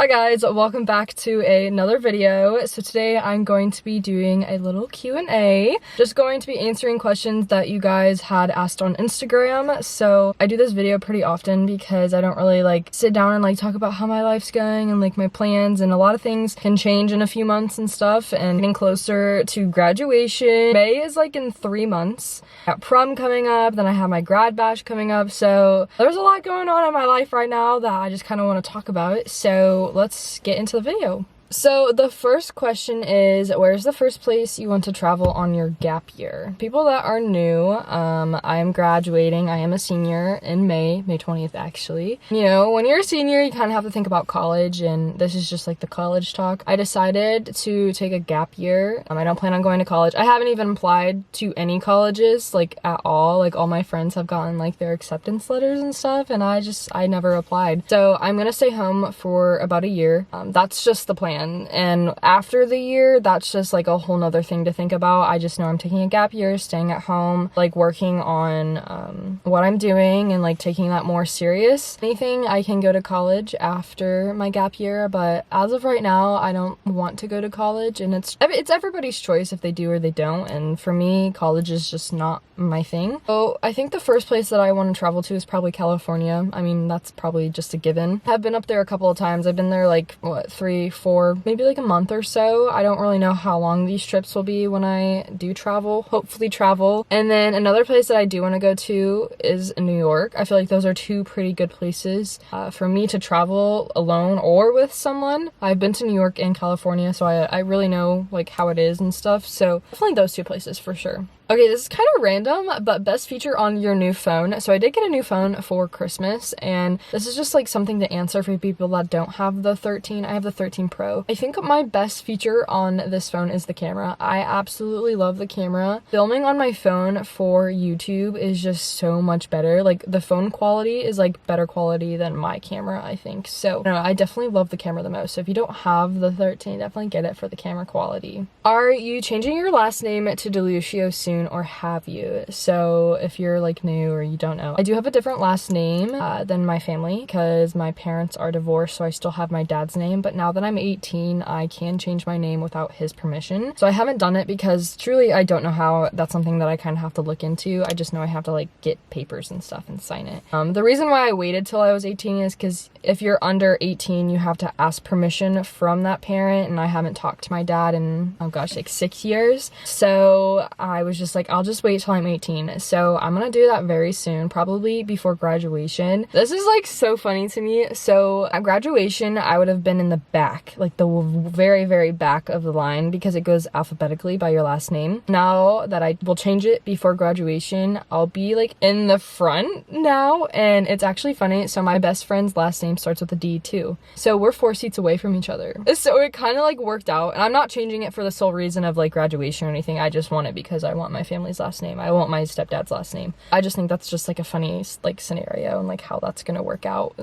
Hi guys, welcome back to another video. So today I'm going to be doing a little Q&A. Just going to be answering questions that you guys had asked on Instagram. So I do this video pretty often because I don't really sit down and talk about how my life's going and my plans, and a lot of things can change in a few months and stuff. And getting closer to graduation. May is in 3 months. I got prom coming up, then I have my grad bash coming up. So there's a lot going on in my life right now that I just kind of want to talk about. So let's get into the video. So the first question is, where's the first place you want to travel on your gap year? People that are new, I am graduating. I am a senior in May 20th actually. You know, when you're a senior, you kind of have to think about college, and this is just the college talk. I decided to take a gap year. I don't plan on going to college. I haven't even applied to any colleges at all. All my friends have gotten their acceptance letters and stuff, and I never applied. So I'm gonna stay home for about a year. That's just the plan. And after the year, that's just a whole nother thing to think about. I just know I'm taking a gap year, staying at home, working on what I'm doing and taking that more serious. Anything, I can go to college after my gap year, but as of right now, I don't want to go to college, and it's everybody's choice if they do or they don't. And for me, college is just not my thing. So I think the first place that I want to travel to is probably California. I mean, that's probably just a given. I've been up there a couple of times. I've been there 3, 4, maybe a month or so. I don't really know how long these trips will be when I do travel. Hopefully travel. And then another place that I do want to go to is New York. I feel those are two pretty good places for me to travel alone or with someone. I've been to New York and California, so I really know how it is and stuff. So definitely those two places for sure. Okay, this is kind of random, but best feature on your new phone. So I did get a new phone for Christmas, and this is just something to answer for people that don't have the 13. I have the 13 Pro. I think my best feature on this phone is the camera. I absolutely love the camera. Filming on my phone for YouTube is just so much better. The phone quality is better quality than my camera, I think. So I definitely love the camera the most. So if you don't have the 13, definitely get it for the camera quality. Are you changing your last name to DeLucio soon, or have you? So if you're new or you don't know, I do have a different last name than my family because my parents are divorced, so I still have my dad's name. But now that I'm 18, I can change my name without his permission. So I haven't done it because truly I don't know how. That's something that I kind of have to look into. I just know I have to get papers and stuff and sign it. The reason why I waited till I was 18 is because if you're under 18, you have to ask permission from that parent, and I haven't talked to my dad in, oh gosh, 6 years. So I was just I'll just wait till I'm 18. So I'm gonna do that very soon, probably before graduation. This is so funny to me. So at graduation, I would have been in the back, the very, very back of the line, because it goes alphabetically by your last name. Now that I will change it before graduation, I'll be in the front now, and it's actually funny. So my best friend's last name starts with a D too. So we're 4 seats away from each other. So it kind of worked out, and I'm not changing it for the sole reason of graduation or anything. I just want it because I want my family's last name. I want my stepdad's last name. I just think that's just a funny scenario, and how that's gonna work out.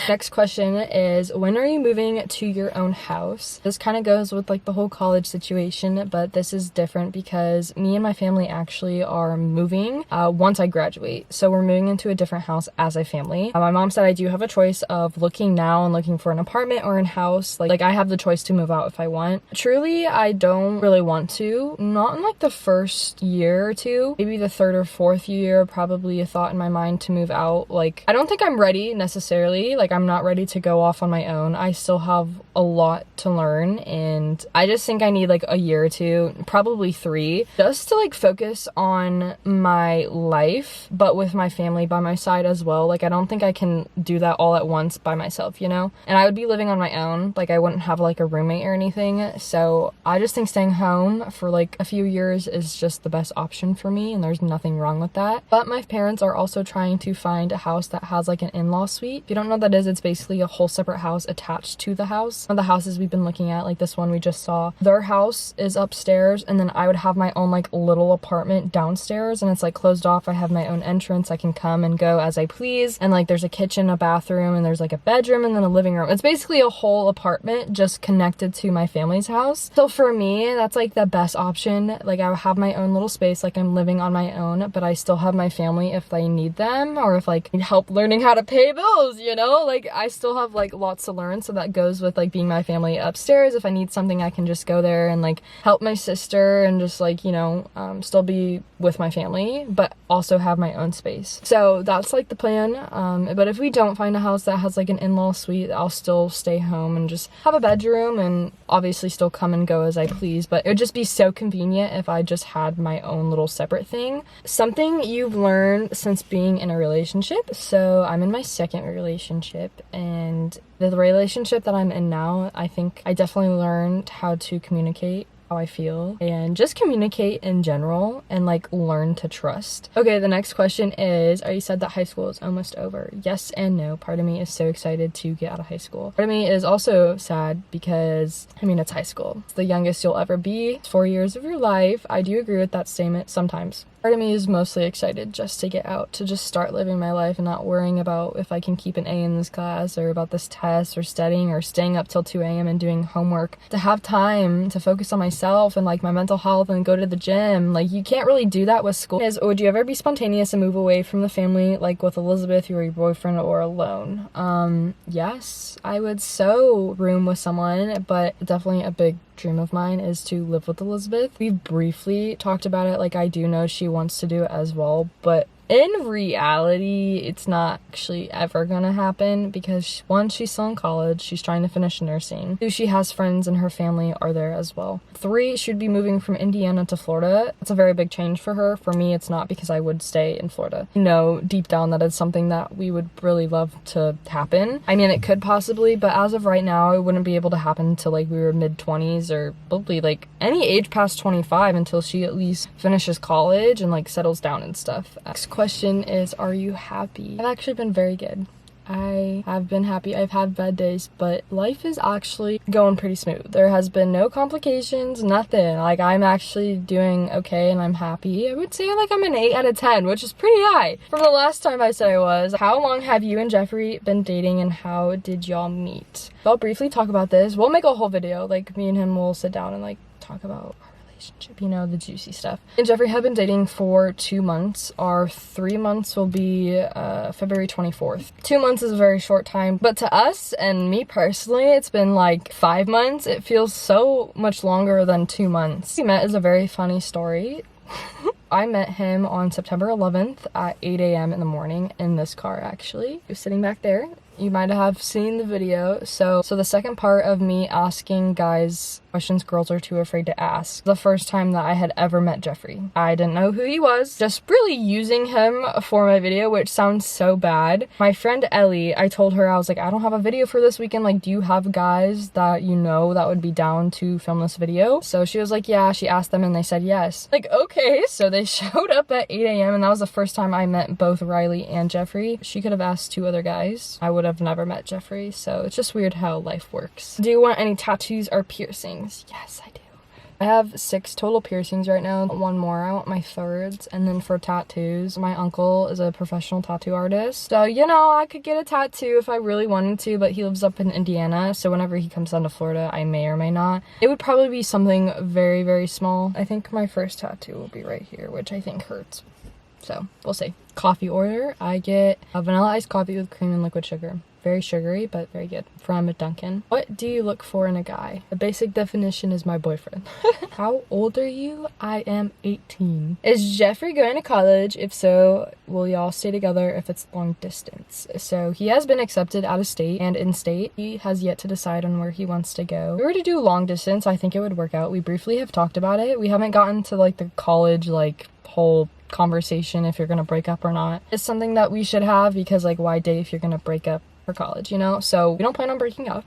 Next question is, when are you moving to your own house? This kind of goes with the whole college situation, but this is different because me and my family actually are moving once I graduate. So we're moving into a different house as a family. My mom said I do have a choice of looking now and looking for an apartment or a house. I have the choice to move out if I want. Truly, I don't really want to. Not in the first year or two. Maybe the 3rd or 4th year, probably a thought in my mind to move out. I don't think I'm ready necessarily. I'm not ready to go off on my own. I still have a lot to learn, and I just think I need a year or two, probably 3, just to focus on my life, but with my family by my side as well. I don't think I can do that all at once by myself, you know? And I would be living on my own. I wouldn't have a roommate or anything. So I just think staying home for a few years is just the best option for me, and there's nothing wrong with that. But my parents are also trying to find a house that has an in-law suite. If you don't know what that is, it's basically a whole separate house attached to the house. One of the houses we've been looking at, this one we just saw, their house is upstairs, and then I would have my own little apartment downstairs, and it's closed off. I have my own entrance. I can come and go as I please, and there's a kitchen, a bathroom, and there's a bedroom, and then a living room. It's basically a whole apartment just connected to my family's house. So for me, that's the best option. I would have my own little space, like I'm living on my own, but I still have my family if they need them, or if like need help learning how to pay bills, you know? Like I still have like lots to learn, so that goes with like being my family upstairs. If I need something, I can just go there and like help my sister and just like, you know, still be with my family, but also have my own space. So that's like the plan. But if we don't find a house that has like an in-law suite, I'll still stay home and just have a bedroom and obviously still come and go as I please. But it would just be so convenient if I just had my own little separate thing. Something you've learned since being in a relationship. So I'm in my second relationship, and the relationship that I'm in now, I think I definitely learned how to communicate how I feel and just communicate in general and like learn to trust. Okay, the next question is, you said that high school is almost over. Yes and no. Part of me is so excited to get out of high school. Part of me is also sad because, I mean, it's high school. It's the youngest you'll ever be. It's 4 years of your life. I do agree with that statement sometimes. Part of me is mostly excited just to get out, to just start living my life and not worrying about if I can keep an A in this class or about this test or studying or staying up till 2 a.m. and doing homework. To have time to focus on myself and like my mental health and go to the gym. Like you can't really do that with school. Would you ever be spontaneous and move away from the family like with Elizabeth, you or your boyfriend, or alone? Yes, I would so room with someone, but definitely a big dream of mine is to live with Elizabeth. We've briefly talked about it, like I do know she wants to do it as well, but in reality, it's not actually ever gonna happen because one, she's still in college, she's trying to finish nursing. Two, she has friends and her family are there as well. Three, she'd be moving from Indiana to Florida. It's a very big change for her. For me, it's not because I would stay in Florida. You know, deep down that is something that we would really love to happen. I mean, it could possibly, but as of right now, it wouldn't be able to happen until like we were mid-20s or probably like any age past 25 until she at least finishes college and like settles down and stuff. Next question is, are you happy? I've actually been very good. I have been happy. I've had bad days, but life is actually going pretty smooth. There has been no complications, nothing. Like I'm actually doing okay and I'm happy. I would say like I'm an 8 out of 10, which is pretty high from the last time I said I was. How long have you and Jeffrey been dating and how did y'all meet? I'll briefly talk about this. We'll make a whole video. Like me and him will sit down and like talk about relationship, you know, the juicy stuff. And Jeffrey have been dating for 2 months. Our 3 months will be February 24th. 2 months is a very short time, but to us and me personally, it's been like 5 months. It feels so much longer than 2 months. We met is a very funny story. I met him on September 11th at 8 a.m. in the morning in this car, actually. He was sitting back there. You might have seen the video. So the second part of me asking guys questions girls are too afraid to ask. The first time that I had ever met Jeffrey. I didn't know who he was. Just really using him for my video, which sounds so bad. My friend Ellie, I told her, I was like, I don't have a video for this weekend. Like, do you have guys that you know that would be down to film this video? So she was like, yeah. She asked them and they said yes. Like, okay. So they showed up at 8 a.m. and that was the first time I met both Riley and Jeffrey. She could have asked 2 other guys. I would have never met Jeffrey. So it's just weird how life works. Do you want any tattoos or piercings? Yes, I do. I have 6 total piercings right now. 1 more. I want my 3rd. And then for tattoos, my uncle is a professional tattoo artist. So, you know, I could get a tattoo if I really wanted to, but he lives up in Indiana. So whenever he comes down to Florida, I may or may not. It would probably be something very, very small. I think my first tattoo will be right here, which I think hurts. So we'll see. Coffee order. I get a vanilla iced coffee with cream and liquid sugar. Very sugary, but very good. From Dunkin'. What do you look for in a guy? The basic definition is my boyfriend. How old are you? I am 18. Is Jeffrey going to college? If so, will y'all stay together if it's long distance? So he has been accepted out of state and in state. He has yet to decide on where he wants to go. If we were to do long distance, I think it would work out. We briefly have talked about it. We haven't gotten to like the college like whole conversation if you're gonna break up or not. It's something that we should have because like why date if you're gonna break up for college, you know? So we don't plan on breaking up.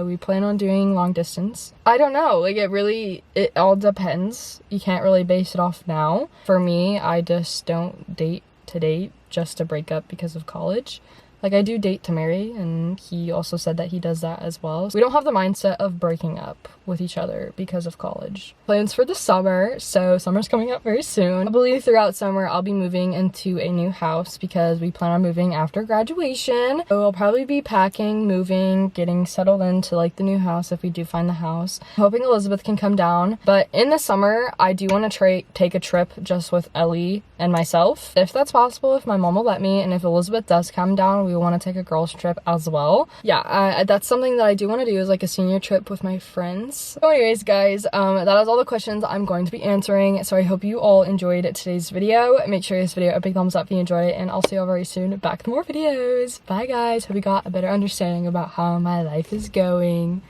We plan on doing long distance. I don't know, like it all depends. You can't really base it off now. For me, I just don't date to date just to break up because of college. Like, I do date to marry, and he also said that he does that as well. So we don't have the mindset of breaking up with each other because of college. Plans for the summer. So summer's coming up very soon. I believe throughout summer I'll be moving into a new house because we plan on moving after graduation. So I'll probably be packing, moving, getting settled into like the new house if we do find the house. I'm hoping Elizabeth can come down. But in the summer, I do want to take a trip just with Ellie and myself. If that's possible, if my mom will let me, and if Elizabeth does come down, we want to take a girls trip as well. Yeah, that's something that I do want to do, is like a senior trip with my friends. So anyways, guys, that is all the questions I'm going to be answering. So I hope you all enjoyed today's video. Make sure this video a big thumbs up if you enjoyed it, and I'll see you all very soon back with more videos. Bye guys, hope you got a better understanding about how my life is going.